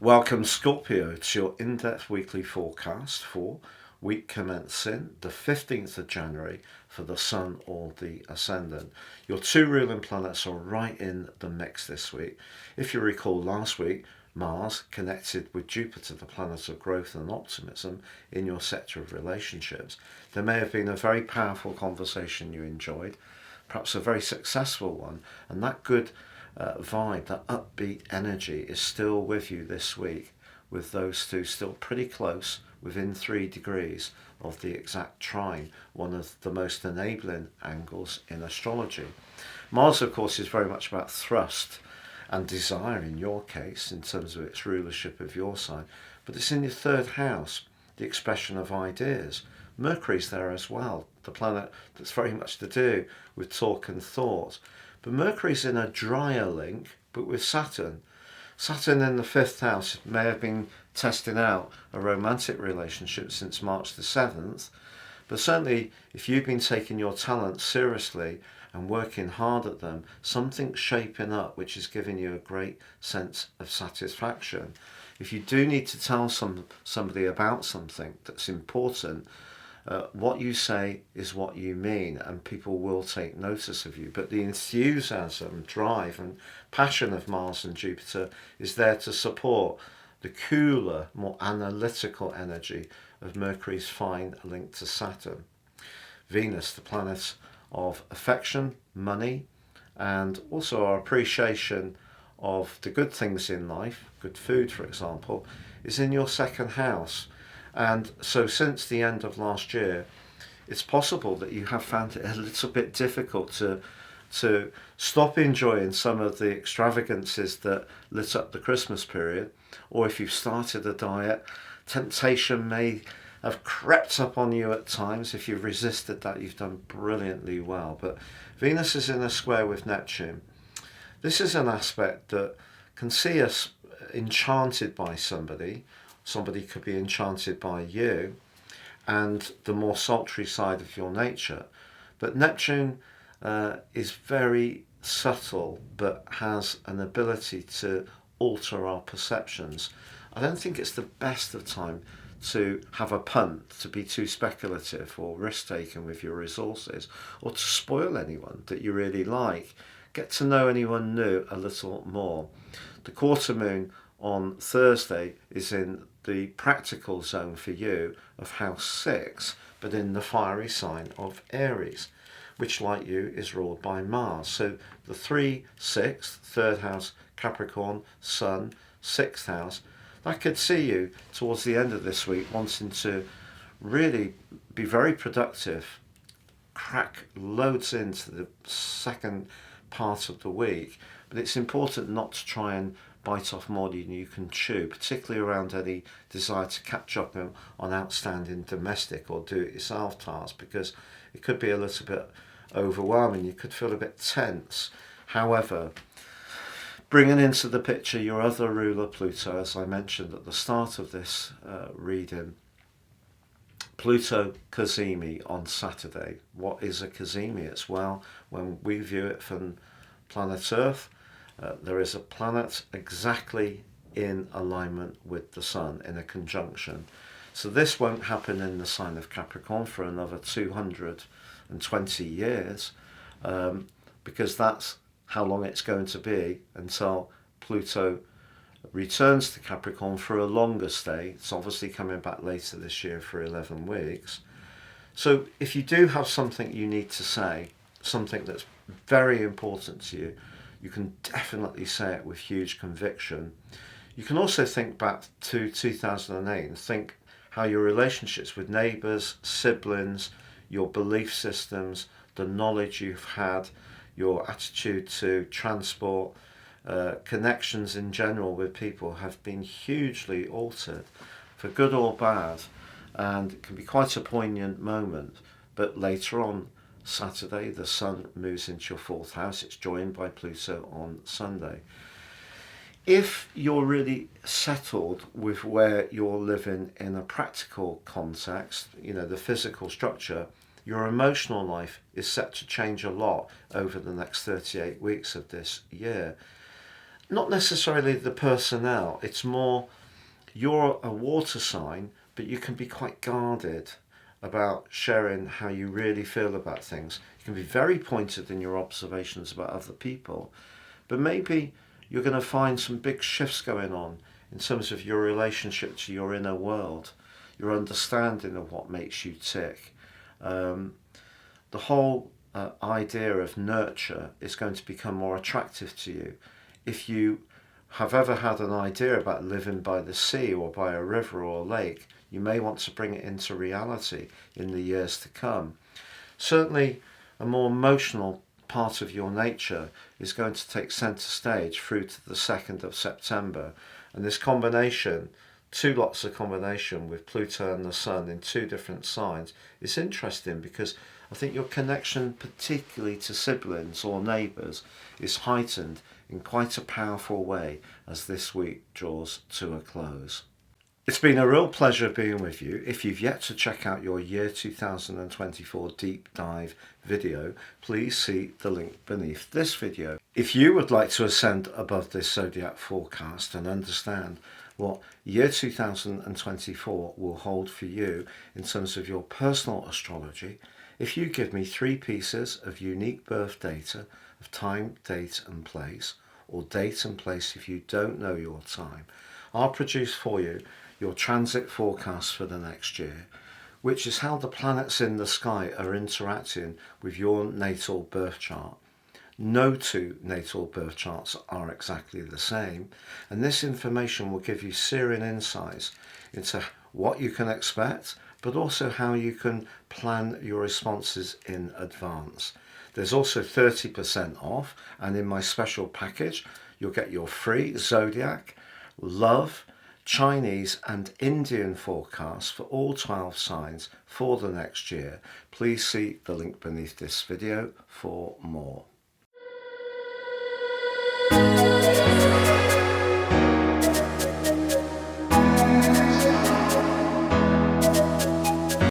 Welcome, Scorpio, to your in-depth weekly forecast for week commencing the 15th of January for the Sun or the Ascendant. Your two ruling planets are right in the mix this week. If you recall last week, Mars connected with Jupiter, the planet of growth and optimism, in your sector of relationships. There may have been a very powerful conversation you enjoyed, perhaps a very successful one, and that good vibe, that upbeat energy is still with you this week, with those two still pretty close, within 3 degrees of the exact trine, one of the most enabling angles in astrology. Mars, of course, is very much about thrust and desire in your case, in terms of its rulership of your sign, but it's in your third house, the expression of ideas. Mercury's there as well, the planet that's very much to do with talk and thought. But Mercury's in a drier link, but with Saturn. Saturn in the fifth house may have been testing out a romantic relationship since March the 7th, but certainly if you've been taking your talents seriously and working hard at them, something's shaping up which is giving you a great sense of satisfaction. If you do need to tell somebody about something that's important, what you say is what you mean, and people will take notice of you. But the enthusiasm, drive, and passion of Mars and Jupiter is there to support the cooler, more analytical energy of Mercury's fine link to Saturn. Venus, the planet of affection, money, and also our appreciation of the good things in life, good food, for example, is in your second house. And so since the end of last year, it's possible that you have found it a little bit difficult to stop enjoying some of the extravagances that lit up the Christmas period. Or if you've started a diet, temptation may have crept up on you at times. If you've resisted that, you've done brilliantly well. But Venus is in a square with Neptune. This is an aspect that can see us enchanted by somebody. Somebody could be enchanted by you and the more sultry side of your nature. But Neptune is very subtle, but has an ability to alter our perceptions. I don't think it's the best of time to have a punt, to be too speculative or risk-taking with your resources, or to spoil anyone that you really like. Get to know anyone new a little more. The quarter moon on Thursday is in the practical zone for you of house 6, but in the fiery sign of Aries, which, like you, is ruled by Mars. So the 3, 6, third house, Capricorn, Sun, 6th house, that could see you towards the end of this week wanting to really be very productive, crack loads into the second part of the week. But it's important not to try and bite off more than you can chew, particularly around any desire to catch up on outstanding domestic or do-it-yourself tasks, because it could be a little bit overwhelming. You could feel a bit tense. However, bringing into the picture your other ruler, Pluto, as I mentioned at the start of this reading, Pluto Cazimi on Saturday. What is a Cazimi? It's, well, when we view it from planet Earth, there is a planet exactly in alignment with the Sun, in a conjunction. So this won't happen in the sign of Capricorn for another 220 years, because that's how long it's going to be until Pluto returns to Capricorn for a longer stay. It's obviously coming back later this year for 11 weeks. So if you do have something you need to say, something that's very important to you, you can definitely say it with huge conviction. You can also think back to 2008 and think how your relationships with neighbours, siblings, your belief systems, the knowledge you've had, your attitude to transport, connections in general with people have been hugely altered, for good or bad, and it can be quite a poignant moment. But later on Saturday, the Sun moves into your 4th house. It's joined by Pluto on Sunday. If you're really settled with where you're living in a practical context, the physical structure, your emotional life is set to change a lot over the next 38 weeks of this year. not necessarily the personnel, it's more you're a water sign, but you can be quite guarded about sharing how you really feel about things. You can be very pointed in your observations about other people, but maybe you're going to find some big shifts going on in terms of your relationship to your inner world, your understanding of what makes you tick. The whole idea of nurture is going to become more attractive to you. If you have ever had an idea about living by the sea or by a river or a lake, you may want to bring it into reality in the years to come. Certainly, a more emotional part of your nature is going to take centre stage through to the 2nd of September. And this combination, two lots of combination with Pluto and the Sun in two different signs, is interesting because I think your connection, particularly to siblings or neighbours, is heightened in quite a powerful way as this week draws to a close. It's been a real pleasure being with you. If you've yet to check out your year 2024 deep dive video, please see the link beneath this video. If you would like to ascend above this zodiac forecast and understand what year 2024 will hold for you in terms of your personal astrology, if you give me 3 pieces of unique birth data of time, date and place, or date and place if you don't know your time, I'll produce for you your transit forecast for the next year, which is how the planets in the sky are interacting with your natal birth chart. No two natal birth charts are exactly the same, and this information will give you searing insights into what you can expect, but also how you can plan your responses in advance. There's also 30% off, and in my special package, you'll get your free zodiac, love, Chinese and Indian forecasts for all 12 signs for the next year. Please see the link beneath this video for more.